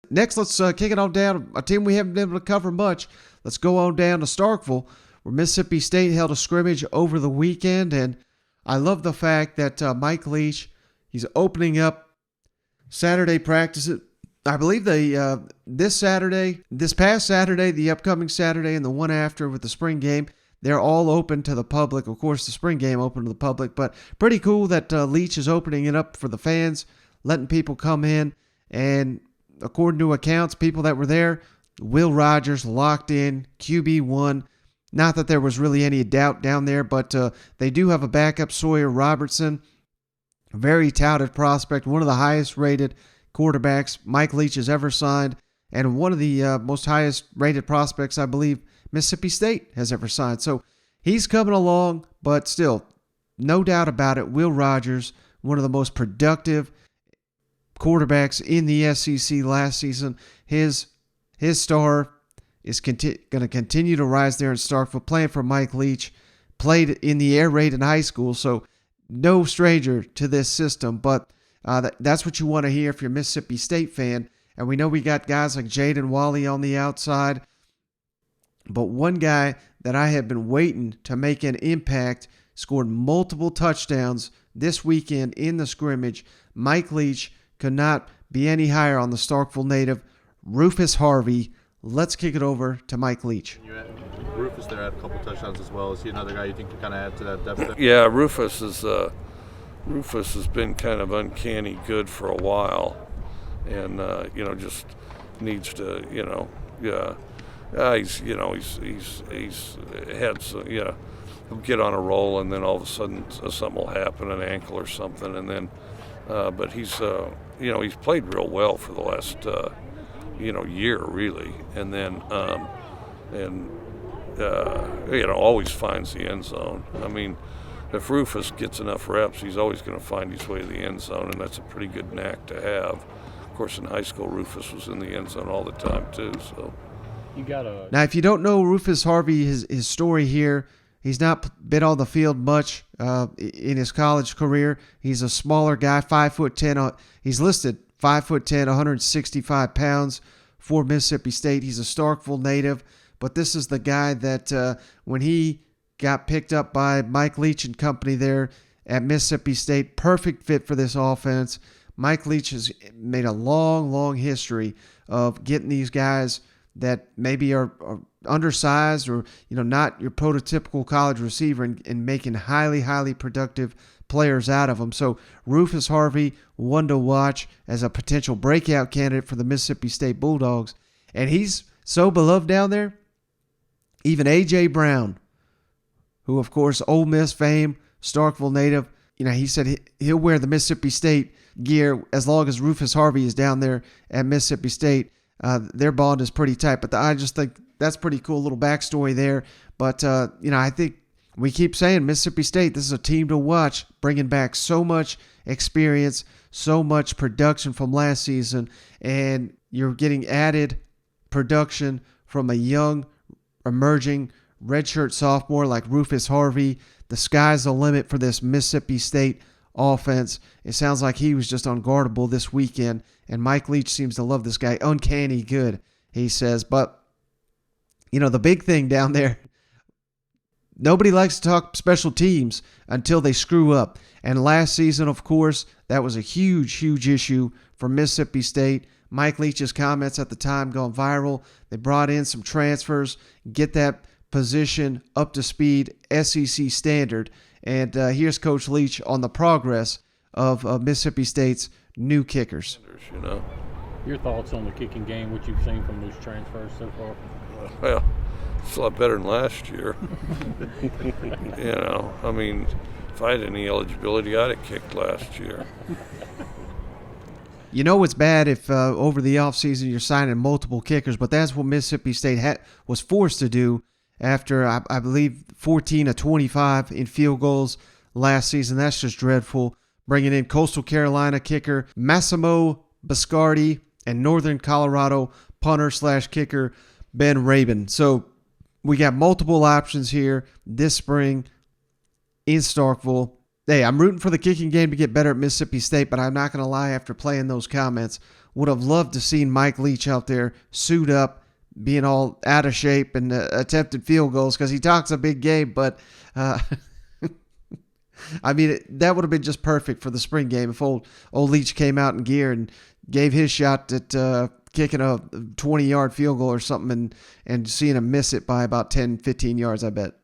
Next, let's kick it on down. A team we haven't been able to cover much. Let's go on down to Starkville, where Mississippi State held a scrimmage over the weekend. And I love the fact that Mike Leach, he's opening up Saturday practices. I believe this past Saturday, the upcoming Saturday, and the one after with the spring game, they're all open to the public. Of course, the spring game open to the public, but pretty cool that Leach is opening it up for the fans, letting people come in. And according to accounts, people that were there, Will Rogers locked in, QB1. Not that there was really any doubt down there, but they do have a backup, Sawyer Robertson, a very touted prospect, one of the highest rated quarterbacks Mike Leach has ever signed, and one of the most highest rated prospects I believe Mississippi State has ever signed. So he's coming along, but still, no doubt about it, Will Rogers, one of the most productive quarterbacks in the SEC last season. His star is going to continue to rise there in Starkville, playing for Mike Leach, played in the air raid in high school, so no stranger to this system, but that's what you want to hear if you're a Mississippi State fan. And we know we got guys like Jaden Wally on the outside. But one guy that I have been waiting to make an impact, scored multiple touchdowns this weekend in the scrimmage. Mike Leach could not be any higher on the Starkville native, Rufus Harvey. Let's kick it over to Mike Leach. Rufus there had a couple touchdowns as well. Is he another guy you think can kind of add to that depth? Yeah, Rufus has been kind of uncanny good for a while, and just needs to, he's had some, he'll get on a roll, and then all of a sudden something will happen, an ankle or something, and then, but he's played real well for the last, year really, and then, always finds the end zone. I mean, if Rufus gets enough reps, he's always going to find his way to the end zone, and that's a pretty good knack to have. Of course, in high school, Rufus was in the end zone all the time too. So, now, if you don't know Rufus Harvey, his story here, he's not been on the field much in his college career. He's a smaller guy, 5'10". He's listed 5'10", 165 pounds for Mississippi State. He's a Starkville native, but this is the guy that when he got picked up by Mike Leach and company there at Mississippi State. Perfect fit for this offense. Mike Leach has made a long history of getting these guys that maybe are undersized or not your prototypical college receiver and making highly productive players out of them. So Rufus Harvey, one to watch as a potential breakout candidate for the Mississippi State Bulldogs. And he's so beloved down there. Even A.J. Brown, who, of course, Ole Miss fame, Starkville native, he said he'll wear the Mississippi State gear as long as Rufus Harvey is down there at Mississippi State. Their bond is pretty tight, but I just think that's pretty cool little backstory there. But, I think we keep saying Mississippi State, this is a team to watch, bringing back so much experience, so much production from last season, and you're getting added production from a young, emerging redshirt sophomore like Rufus Harvey. The sky's the limit for this Mississippi State offense. It sounds like he was just unguardable this weekend, and Mike Leach seems to love this guy. Uncanny good, he says. But, the big thing down there, nobody likes to talk special teams until they screw up. And last season, of course, that was a huge issue for Mississippi State. Mike Leach's comments at the time gone viral. They brought in some transfers, get that position up to speed, SEC standard. And here's Coach Leach on the progress of Mississippi State's new kickers. Your thoughts on the kicking game, what you've seen from those transfers so far? Well, it's a lot better than last year. If I had any eligibility, I'd have kicked last year. It's bad if over the offseason you're signing multiple kickers, but that's what Mississippi State was forced to do after, I believe, 14 of 25 in field goals last season. That's just dreadful. Bringing in Coastal Carolina kicker Massimo Biscardi and Northern Colorado punter/kicker Ben Rabin. So we got multiple options here this spring in Starkville. Hey, I'm rooting for the kicking game to get better at Mississippi State, but I'm not going to lie, after playing those comments, would have loved to seen Mike Leach out there suit up, being all out of shape and attempted field goals because he talks a big game, but I mean, that would have been just perfect for the spring game if old Leach came out in gear and gave his shot at kicking a 20-yard field goal or something and seeing him miss it by about 10, 15 yards, I bet.